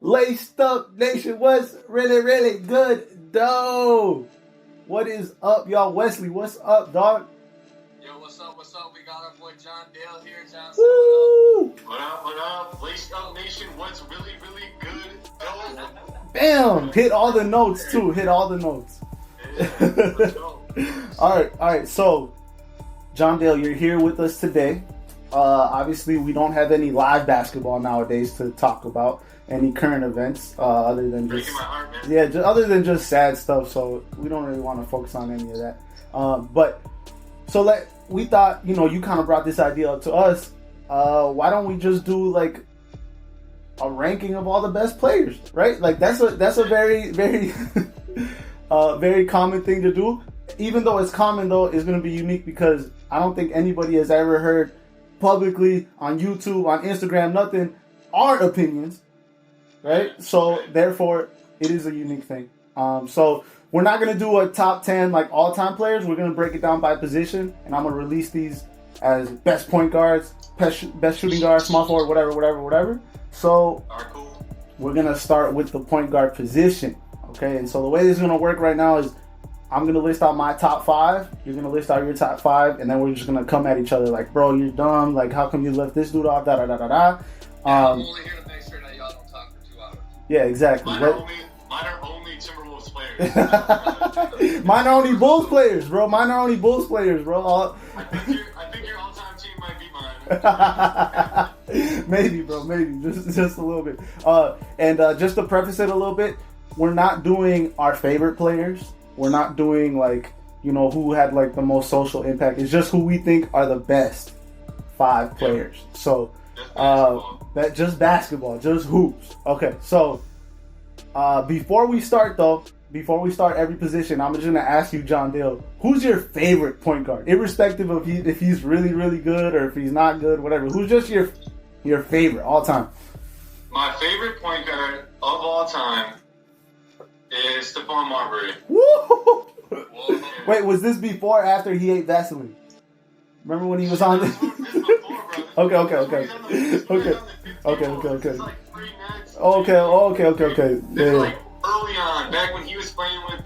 Laced Up Nation, what's really good, though? What is up, y'all? Wesley, what's up, dog? Yo, what's up? We got our boy Jon Dale here. Woo! What up? Laced Up Nation, what's really good, though? Bam! Hit all the notes, too. Hit all the notes. Yeah, let's go. All right. So, Jon Dale, you're here with us today. Obviously, we don't have any live basketball nowadays to talk about. Any current events other than just Breaking my heart, man. yeah, other than just sad stuff. So we don't really want to focus on any of that. We thought, you kind of brought this idea up to us. Why don't we just do like a ranking of all the best players, right? Like that's a very very common thing to do. Even though it's common, though, it's going to be unique because I don't think anybody has ever heard publicly on YouTube, on Instagram, nothing, our opinions. Right? So, therefore, it is a unique thing. So, we're not going to do a top 10, like, all-time players. We're going to break it down by position. And I'm going to release these as best point guards, best shooting guards, small forward, whatever. So, we're going to start with the point guard position. Okay? And so, the way this is going to work right now is I'm going to list out my top 5. You're going to list out your top 5. And then we're just going to come at each other like, bro, you're dumb. Like, how come you left this dude off? I'm only here to make sure that y'all don't talk for 2 hours. Yeah, exactly. Mine are only Timberwolves players. Mine are only Bulls players, bro. I think your all-time team might be mine. Maybe, bro. Maybe just a little bit. And just to preface it a little bit, we're not doing our favorite players. We're not doing like who had like the most social impact. It's just who we think are the best 5 players. So. Just basketball, just hoops. Okay, so before we start every position, I'm just gonna ask you, Jon Dale, who's your favorite point guard, irrespective of if he's really good or if he's not good, whatever. Who's just your favorite all time? My favorite point guard of all time is Stephon Marbury. Woo! Wait, was this before or after he ate Vaseline? Remember when he was on this? Okay. Okay. Yeah. Like early on, back when he was playing with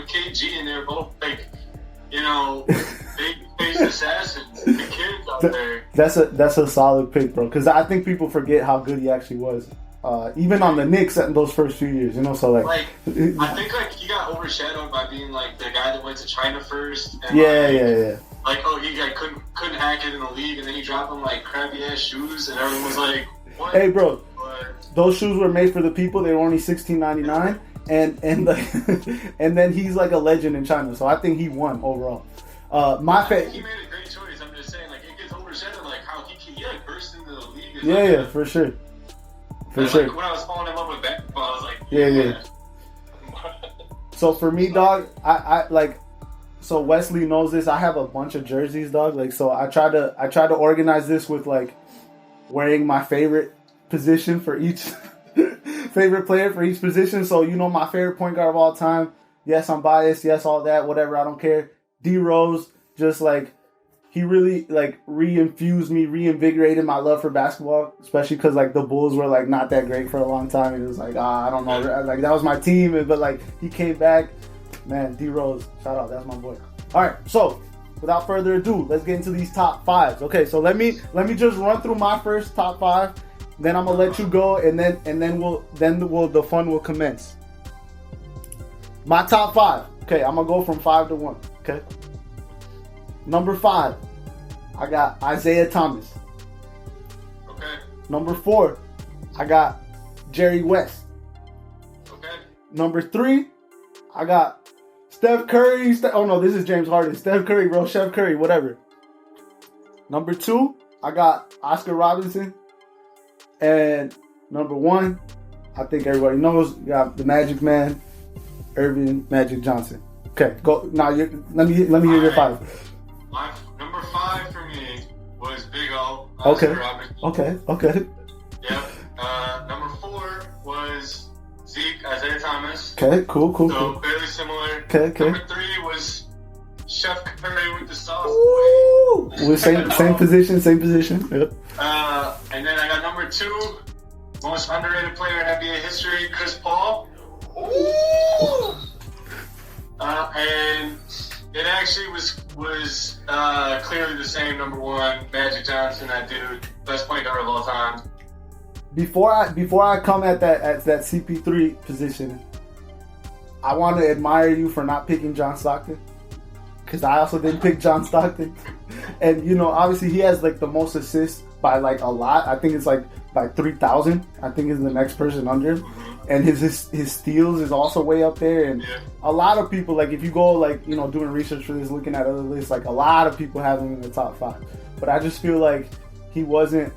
KG, and they were both like, big assassins, the kids out there. That's a solid pick, bro. Because I think people forget how good he actually was. Even on the Knicks in those first few years, so like I think like he got overshadowed by being like the guy that went to China first. And, yeah. Like, he like, couldn't hack it in the league, and then he dropped them like crappy ass shoes, and everyone was like, "What?" Hey, bro, those shoes were made for the people. They were only $16.99, and then he's like a legend in China. So I think he won overall. He made a great choice. I'm just saying, like it gets overshadowed, like how he like burst into the league. Yeah, for sure. Like, when I was following him up with basketball, I was like, yeah. So for me, dog, I like. So Wesley knows this. I have a bunch of jerseys, dog. Like, so I try to organize this with like wearing my favorite position for each favorite player for each position. So my favorite point guard of all time. Yes, I'm biased. Yes, all that. Whatever. I don't care. D Rose, just like he really like reinvigorated my love for basketball, especially because like the Bulls were like not that great for a long time. It was like I don't know, like that was my team, but like he came back. Man, D Rose, shout out, that's my boy. All right, so without further ado, let's get into these top 5s. Okay, so let me just run through my first top 5. Then I'm gonna let you go, and then the fun will commence. My top 5. Okay, I'm gonna go from 5 to 1. Okay. Number 5, I got Isaiah Thomas. Okay. Number 4, I got Jerry West. Okay. Number 3, I got Steph Curry. Oh no, this is James Harden. Steph Curry, bro. Chef Curry, whatever. Number 2, I got Oscar Robinson. And number 1, I think everybody knows, you got the Magic Man, Irvin Magic Johnson. Okay, go now. Let me hear your 5. My number 5 for me was Big O. Okay. Robinson. Okay. Yep. Number 4 was Zeke, Isaiah Thomas. Okay, cool. So fairly similar. Okay. Number 3 was Chef Curry with the sauce. Ooh, we're same position. Yep. And then I got number 2, most underrated player in NBA history, Chris Paul. Ooh. And it actually was clearly the same number one, Magic Johnson, that dude, best point guard of all time. Before I come at that CP3 position, I want to admire you for not picking John Stockton, because I also didn't pick John Stockton. And you know, obviously he has like the most assists by like a lot. I think it's like by 3,000. I think is the next person under him. And his steals is also way up there. And a lot of people, like if you go like, you know, doing research for this, looking at other lists, like a lot of people have him in the top 5. But I just feel like he wasn't,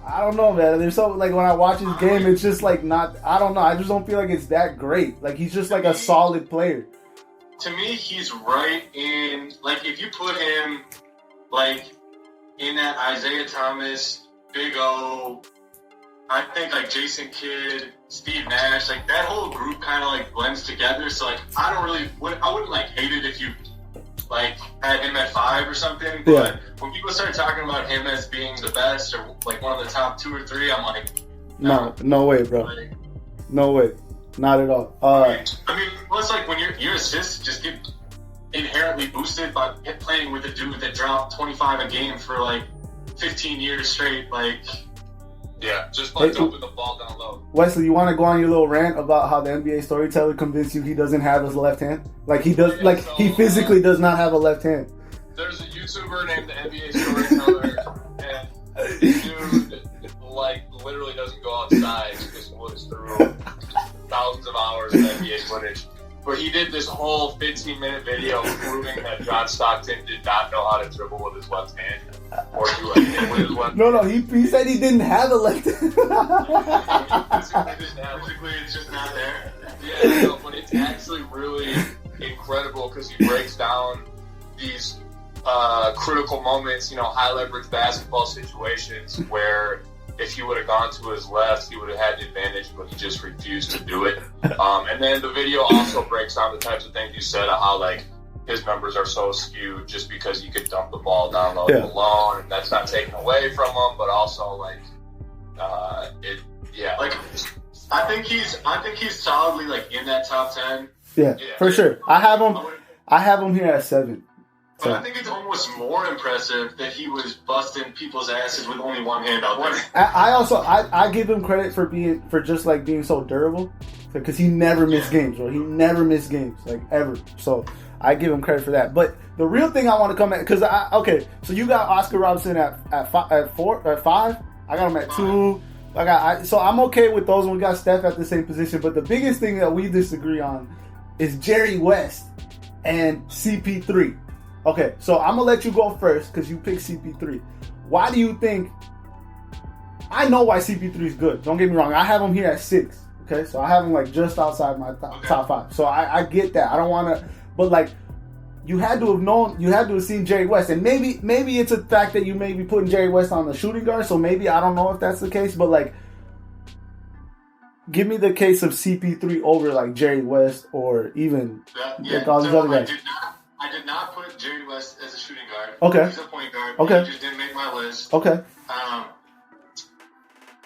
I don't know, man. There's something like when I watch his game, it's just like not, I don't know. I just don't feel like it's that great. Like he's just like a solid player. To me, he's right in, like if you put him like in that Isaiah Thomas, Big O, I think like Jason Kidd, Steve Nash, like that whole group kind of like blends together. So like I wouldn't like hate it if you like had him at 5 or something. But when people start talking about him as being the best or like one of the top 2 or 3, I'm like, no way, bro. Like, no way, not at all. I mean, well, it's like when your assists just get inherently boosted by playing with a dude that dropped 25 a game for like 15 years straight, like. Yeah, just like dumping the ball down low. Wesley, you want to go on your little rant about how the NBA storyteller convinced you he doesn't have his left hand? Like he does, like so, he physically does not have a left hand. There's a YouTuber named the NBA storyteller, and this dude like literally doesn't go outside. He just looks through thousands of hours of NBA footage. But he did this whole 15-minute video proving that John Stockton did not know how to dribble with his left hand or do anything with his left hand. No, he said he didn't have a left hand. Physically, it's just not there. Yeah, no, but it's actually really incredible because he breaks down these critical moments, you know, high leverage basketball situations where if he would have gone to his left, he would have had the advantage, but he just refused to do it. And then the video also breaks down the types of things you said, how like his numbers are so skewed just because he could dump the ball down low alone, and that's not taken away from him, but also like like I think he's solidly like in that top 10. Yeah, for sure. I have him here at 7. But I think it's almost more impressive that he was busting people's asses with only one hand out there. I give him credit for just like being so durable, because he never missed games, bro. He never missed games, like ever. So I give him credit for that. But the real thing I want to come at, because so you got Oscar Robertson at 5. I got him at 2. So I'm okay with those, and we got Steph at the same position. But the biggest thing that we disagree on is Jerry West and CP3. Okay, so I'm going to let you go first because you picked CP3. Why do you think... I know why CP3 is good. Don't get me wrong. I have him here at 6. Okay, so I have him like just outside my top 5. So I get that. I don't want to... But like, you had to have seen Jerry West. And maybe it's a fact that you may be putting Jerry West on the shooting guard. So maybe, I don't know if that's the case. But like, give me the case of CP3 over like Jerry West or even like all these other guys. I did not put Jerry West as a shooting guard. Okay. He's a point guard. Okay. He just didn't make my list. Okay.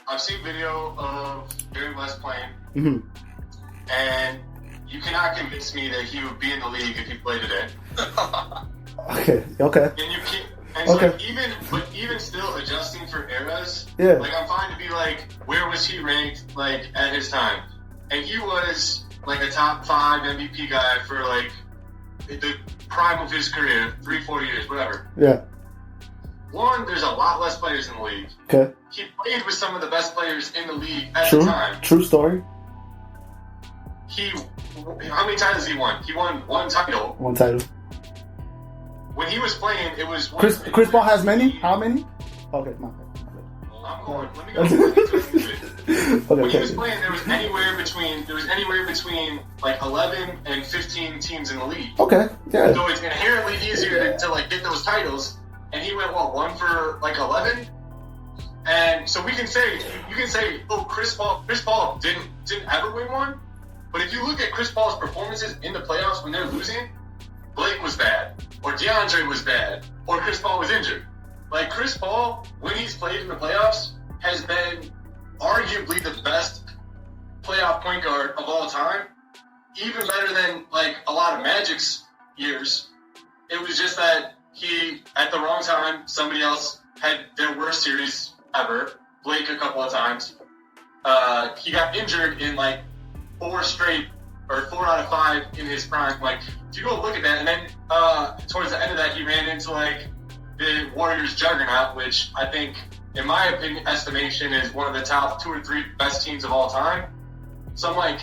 I've seen video of Jerry West playing. Mm-hmm. And you cannot convince me that he would be in the league if he played today. Okay. And you can't. And so like, even still adjusting for eras, like I'm fine to be like, where was he ranked like at his time? And he was like a top 5 MVP guy for like the prime of his career, 3-4 years, whatever. Yeah. One, there's a lot less players in the league. Okay. He played with some of the best players in the league at the time. True story. How many titles he won? He won 1 title. 1 title. When he was playing, it was... Chris Paul has many? How many? Okay, my bad. I'm going. Let me go. When he was Okay. playing, there was anywhere between like 11 and 15 teams in the league. Okay, yeah. So it's inherently easier to like get those titles. And he went 1 for like 11. And so you can say, oh, Chris Paul didn't ever win one. But if you look at Chris Paul's performances in the playoffs when they're losing, Blake was bad, or DeAndre was bad, or Chris Paul was injured. Like Chris Paul, when he's played in the playoffs, has been arguably the best playoff point guard of all time, even better than like a lot of Magic's years. It was just that he, at the wrong time, somebody else had their worst series ever, Blake a couple of times. He got injured in like 4 out of 5 in his prime. Like, if you go look at that, and then towards the end of that, he ran into like the Warriors juggernaut, which I think, in my opinion, estimation, is one of the top 2 or 3 best teams of all time. So I'm like,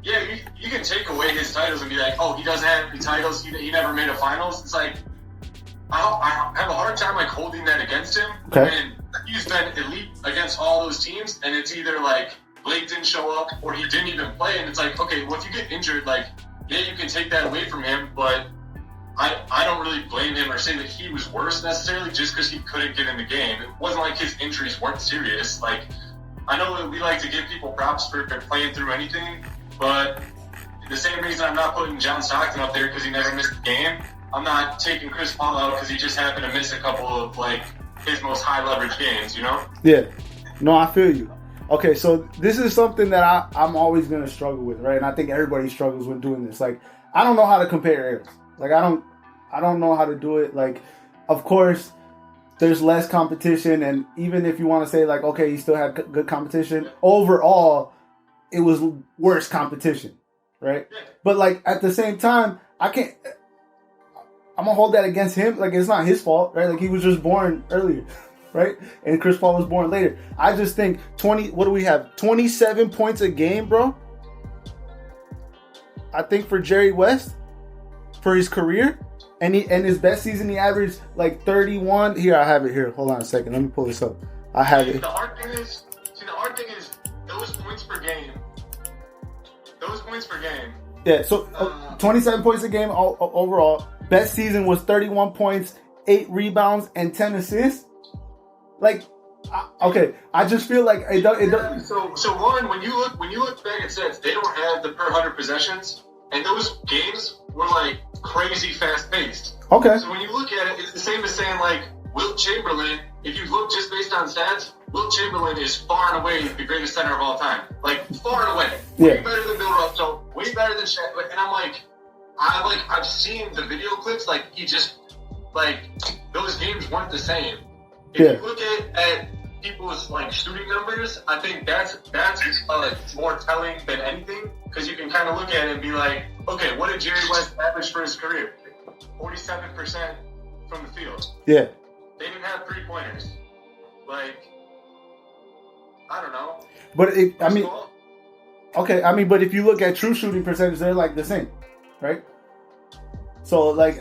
yeah, you can take away his titles and be like, oh, he doesn't have any titles, he never made a finals. It's like, I have a hard time like holding that against him. Okay. And he's been elite against all those teams, and it's either like Blake didn't show up or he didn't even play, and it's like, okay, well, if you get injured, like, yeah, you can take that away from him, but I don't really blame him or say that he was worse necessarily just because he couldn't get in the game. It wasn't like his injuries weren't serious. Like, I know that we like to give people props for playing through anything, but the same reason I'm not putting John Stockton up there because he never missed a game, I'm not taking Chris Paul out because he just happened to miss a couple of, like, his most high-leverage games, you know? Yeah. No, I feel you. Okay, so this is something that I'm always going to struggle with, right? And I think everybody struggles with doing this. Like, I don't know how to compare eras. Like, I don't know how to do it. Like, of course, there's less competition, and even if you want to say, like, okay, you still had good competition, overall, it was worse competition, right? But, like, at the same time, I'm going to hold that against him. Like, it's not his fault, right? Like, he was just born earlier, right? And Chris Paul was born later. I just think 27 points a game, bro? I think for Jerry West, for his career, and his best season, he averaged like 31. Here, I have it here. Hold on a second. Let me pull this up. I have it. The hard thing is those points per game. Yeah, so 27 points a game overall. Best season was 31 points, 8 rebounds, and 10 assists. Like, okay, I just feel like it does. So one, when you look back at stats, they don't have the per 100 possessions, and those games were like crazy fast paced. Okay. So when you look at it, it's the same as saying like Wilt Chamberlain. If you look just based on stats, Wilt Chamberlain is far and away the greatest center of all time. Like, far and away. Way better than Bill Russell, way better than Shaq. And I'm like, I've seen the video clips, like, he just, like, those games weren't the same. If you look at people's, like, shooting numbers, I think that's more telling than anything, because you can kind of look at it and be like, okay, what did Jerry West average for his career? 47% from the field. Yeah. They didn't have 3-pointers. Like, I don't know. But but if you look at true shooting percentage, they're like the same, right? So like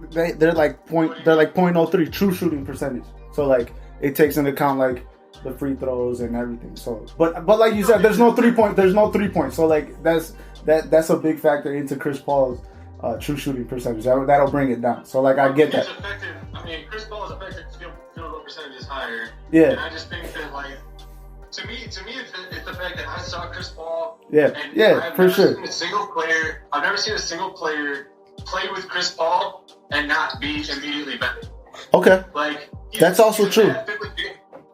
they're like 0.03 true shooting percentage. So like it takes into account like the free throws and everything. So but like you said, there's no 3 point. So like that's a big factor into Chris Paul's true shooting percentage. That'll bring it down. So like I get that. Effective. I mean, Chris Paul is effective field goal percentage is higher. Yeah. And I just think that like to me, it's the fact that I saw Chris Paul. Yeah. And Yeah. For sure. I've never seen a single player play with Chris Paul and not be immediately better. Okay. Like that's also true.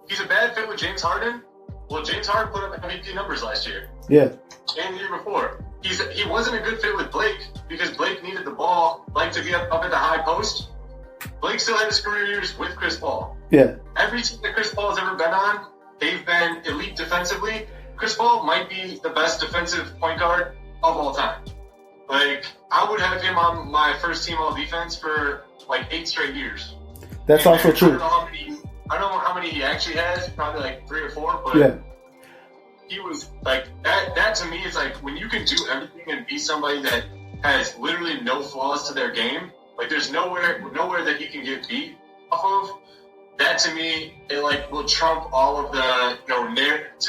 He's a bad fit with James Harden. Well, James Harden put up MVP numbers last year. Yeah. And the year before. He wasn't a good fit with Blake because Blake needed the ball, like to be up at the high post. Blake still had his career years with Chris Paul. Yeah. Every team that Chris Paul has ever been on, they've been elite defensively. Chris Paul might be the best defensive point guard of all time. Like, I would have him on my first team all defense for like 8 straight years. That's also true. I don't know how many he actually has, probably like 3 or 4, but yeah. He was like that to me is like when you can do everything and be somebody that has literally no flaws to their game, like there's nowhere that he can get beat off of. That to me, it like will trump all of the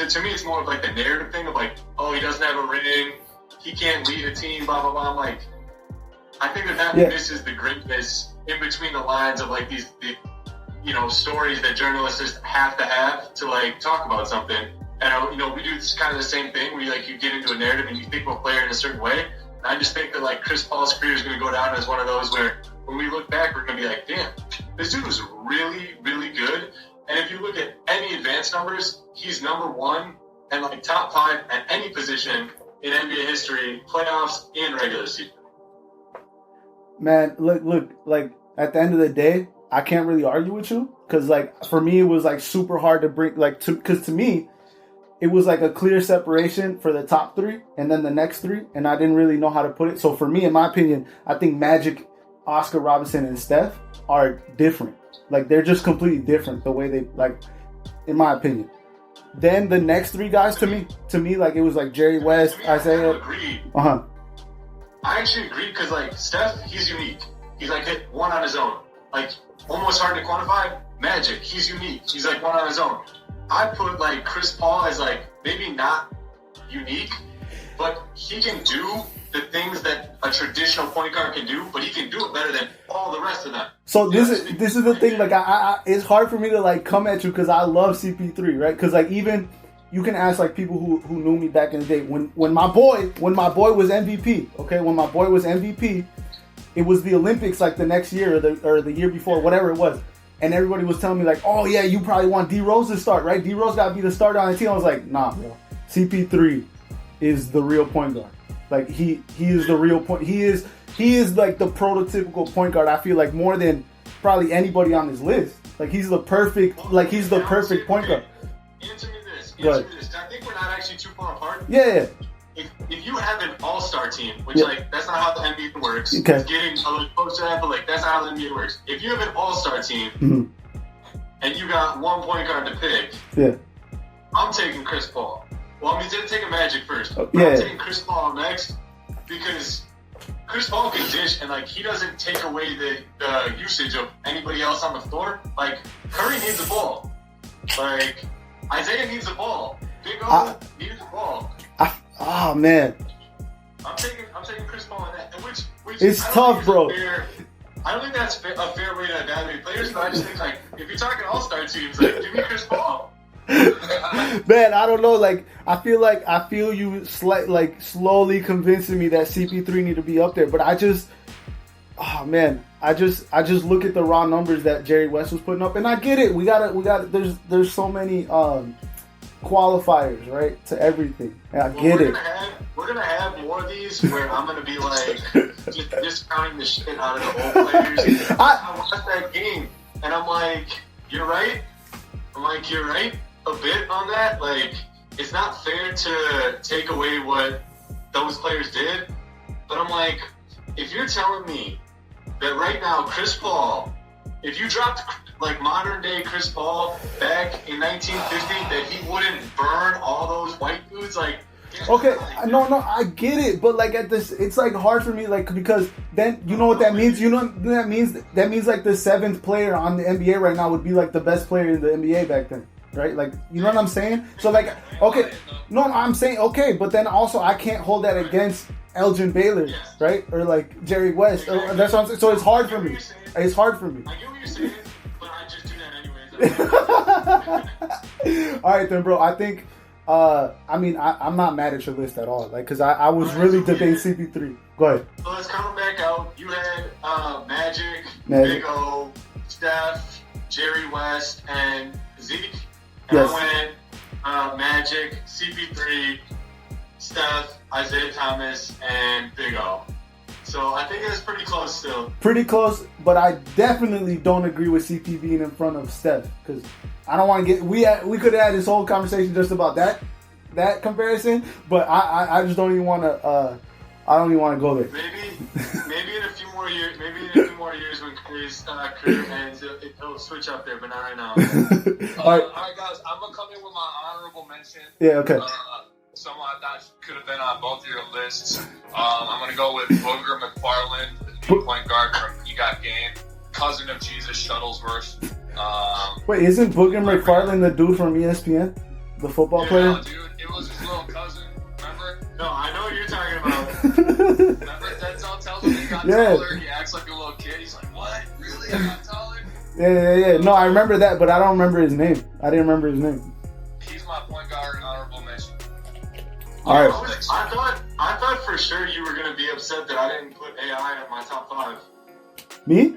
to me it's more of like the narrative thing of like, oh, he doesn't have a ring, he can't lead a team, blah blah blah. I'm like, I think that misses the greatness in between the lines of like these stories that journalists just have to like talk about something. And we do kind of the same thing where you get into a narrative and you think of a player in a certain way. And I just think that like Chris Paul's career is going to go down as one of those where when we look back, we're going to be like, damn, this dude was really, really good. And if you look at any advanced numbers, he's number 1 and like top 5 at any position in NBA history, playoffs and regular season. Man, look, like at the end of the day, I can't really argue with you because, like, for me, it was like super hard to bring, like, because to me, it was like a clear separation for the top 3 and then the next 3, and I didn't really know how to put it. So for me, in my opinion, I think Magic, Oscar Robertson, and Steph are different. Like, they're just completely different the way they, like, in my opinion. Then the next 3 guys to me, like, it was like Jerry West, Isaiah. I agree. Uh-huh. I actually agree because, like, Steph, he's unique. He's like hit one on his own. Like, almost hard to quantify. Magic, he's unique. He's like one on his own. I put like Chris Paul as like maybe not unique, but he can do the things that a traditional point guard can do, but he can do it better than all the rest of them. So this is the thing. Like, I it's hard for me to like come at you because I love CP3, right? Because like even you can ask like people who knew me back in the day when my boy was MVP. Okay, when my boy was MVP, it was the Olympics like the next year or the year before, whatever it was. And everybody was telling me like, oh yeah, you probably want D Rose to start, right? D Rose got to be the starter on the team. I was like, nah, bro. CP3 is the real point guard. Like he is the real point. He is like the prototypical point guard. I feel like more than probably anybody on this list. Like he's the perfect point guard. Answer me this. Go ahead. I think we're not actually too far apart. Yeah. If you have an all-star team, which like that's not how the NBA works. Okay. It's getting a little close to that, but like that's not how the NBA works. If you have an all-star team and you got one point guard to pick, I'm taking Chris Paul. Well, I'm going to take a Magic first. I'm taking Chris Paul next because Chris Paul can dish and like he doesn't take away the usage of anybody else on the floor. Like Curry needs the ball. Like Isaiah needs the ball. Big O needs the ball. Oh man, I'm taking Chris Paul on that, which it's tough, bro. I don't think that's a fair way to evaluate players, but I just think like if you're talking all-star teams, like give me Chris Paul. Man, I don't know. Like I feel you slowly convincing me that CP3 need to be up there, but I just look at the raw numbers that Jerry West was putting up, and I get it. We gotta. There's so many qualifiers, right, to everything. And I get it. We're gonna have more of these where I'm gonna be like just discounting the shit out of the old players. I watched that game and I'm like, you're right. I'm like, you're right a bit on that. Like, it's not fair to take away what those players did. But I'm like, if you're telling me that right now Chris Paul, if you dropped like modern day Chris Paul back in 1950, that he wouldn't burn all those white dudes, like. Okay, no, I get it, but like at this, it's like hard for me, like because then you know what that means. You know what that means? That means like the 7th player on the NBA right now would be like the best player in the NBA back then, right? Like you know what I'm saying? So like, okay, no, I'm saying okay, but then also I can't hold that against Elgin Baylor, right? Or like Jerry West. That's what I'm saying. So it's hard for me. It's hard for me. I get what you're saying, but I just do that anyways. All right then, bro. I think. I'm not mad at your list at all. Like, cause I was really debating CP3. Go ahead. So let's come back out. You had Magic, Big O, Steph, Jerry West, and Zeke. And I went Magic, CP3, Steph, Isaiah Thomas, and Big O. So I think it's pretty close still. Pretty close, but I definitely don't agree with CP being in front of Steph because I don't want to get. We could have had this whole conversation just about that comparison, but I just don't even want to. I don't even want to go there. Maybe in a few more years. Maybe in a few more years when Curry's career ends, it'll switch up there, but not right now. All right, guys. I'm gonna come in with my honorable mention. Yeah. Okay. Someone I thought could have been on both of your lists. I'm going to go with Booger McFarland, the new point guard from He Got Game, cousin of Jesus Shuttlesworth. Wait, isn't Booger McFarland the dude from ESPN? The football player? No, dude. It was his little cousin. Remember? No, I know what you're talking about. Remember? Denzel tells him he got taller. He acts like a little kid. He's like, what? Really? I got taller? Yeah. No, I remember that, but I don't remember his name. I didn't remember his name. He's my point guard honorable mention. All right. I thought for sure you were going to be upset that I didn't put AI in my top 5. Me? Ooh,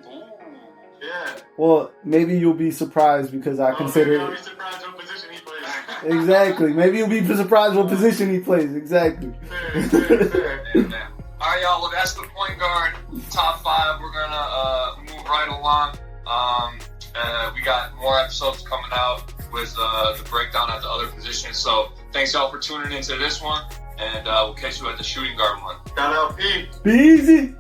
yeah. Well, maybe you'll be surprised because I consider. Maybe I'll be surprised what position he plays. Exactly. Maybe you'll be surprised what position he plays. Exactly. Fair. All right, y'all. Well, that's the point guard top 5. We're gonna move right along. We got more episodes coming out with the breakdown at the other positions. So thanks y'all for tuning into this one, and we'll catch you at the shooting guard one. Shout out Pete. Be easy.